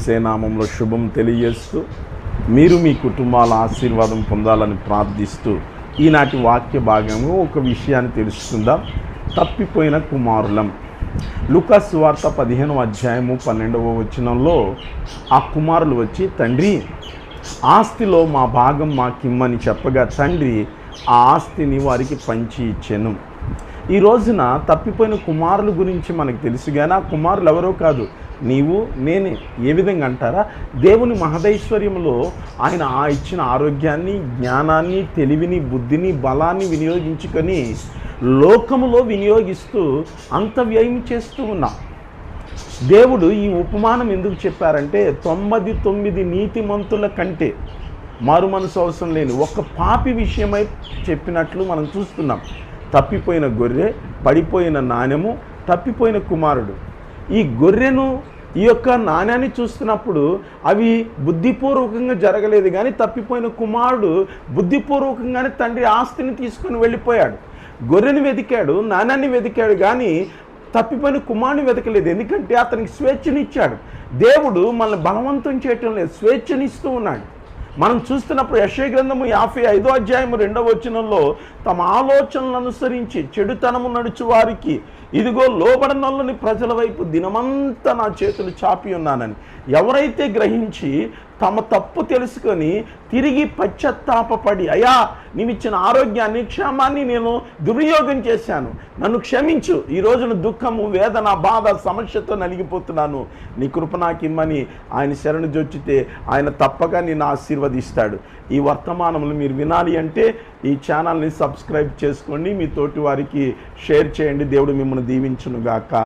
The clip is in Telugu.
యేసే నామంలో శుభం తెలియజేస్తూ మీరు మీ కుటుంబాల ఆశీర్వాదం పొందాలని ప్రార్థిస్తూ ఈనాటి వాక్య భాగము ఒక విషయాన్ని తెలుసుకుందాం. తప్పిపోయిన కుమారులం. లూకా సువార్త 15వ అధ్యాయము 12వ వచనంలో ఆ కుమారులు వచ్చి, తండ్రి ఆస్తిలో మా భాగం మాకిమ్మని చెప్పగా తండ్రి ఆ ఆస్తిని వారికి పంచి ఇచ్చెను. ఈ రోజున తప్పిపోయిన కుమారుల గురించి మనకు తెలుసు, కానీ ఆ కుమారులు ఎవరో కాదు, నీవు నేనే. ఏ విధంగా అంటారా? దేవుని మహదైశ్వర్యంలో ఆయన ఇచ్చిన ఆరోగ్యాన్ని, జ్ఞానాన్ని, తెలివిని, బుద్ధిని, బలాన్ని వినియోగించుకొని లోకములో వినియోగిస్తూ అంత వ్యయం చేస్తూ ఉన్నాం. దేవుడు ఈ ఉపమానం ఎందుకు చెప్పారంటే 99 నీతిమంతుల కంటే మారు మనసు అవసరం లేని ఒక పాపి విషయమై చెప్పినట్లు మనం చూస్తున్నాం. తప్పిపోయిన గొర్రె, పడిపోయిన నాణెము, తప్పిపోయిన కుమారుడు. ఈ గొర్రెను ఈ యొక్క నాణ్యాన్ని చూస్తున్నప్పుడు అవి బుద్ధిపూర్వకంగా జరగలేదు, కానీ తప్పిపోయిన కుమారుడు బుద్ధిపూర్వకంగానే తండ్రి ఆస్తిని తీసుకుని వెళ్ళిపోయాడు. గొర్రెని వెతికాడు, నాణ్యాన్ని వెతికాడు, కానీ తప్పిపోయిన కుమారుని వెతకలేదు. ఎందుకంటే అతనికి స్వేచ్ఛనిచ్చాడు. దేవుడు మనల్ని బలవంతం చేయటం లేదు, స్వేచ్ఛనిస్తూ ఉన్నాడు. మనం చూస్తున్నప్పుడు యెషయా గ్రంథము 55వ అధ్యాయము 2వ వచనంలో తమ ఆలోచనలను అనుసరించి చెడుతనము నడుచు వారికి ఇదిగో లోబడనొల్లని ప్రజల వైపు దినమంతా నా చేతులు చాపి ఉన్నానని ఎవరైతే గ్రహించి తమ తప్పు తెలుసుకొని తిరిగి పశ్చాత్తాపపడి, అయ్యా నీవిచ్చిన ఆరోగ్యాన్ని, క్షేమాన్ని నేను దుర్వినియోగం చేశాను, నన్ను క్షమించు, ఈ రోజున దుఃఖము, వేదన, బాధ, సమస్యతో నలిగిపోతున్నాను, నీ కృప నాకు ఇమ్మని ఆయన శరణు జొచ్చితే ఆయన తప్పక నిన్ను ఆశీర్వదిస్తాడు. ఈ వర్తమానములు మీరు వినాలి అంటే ఈ ఛానల్ని సబ్స్క్రైబ్ చేసుకోండి, మీ తోటి వారికి షేర్ చేయండి. దేవుడు మిమ్మల్ని దీవించునుగాక.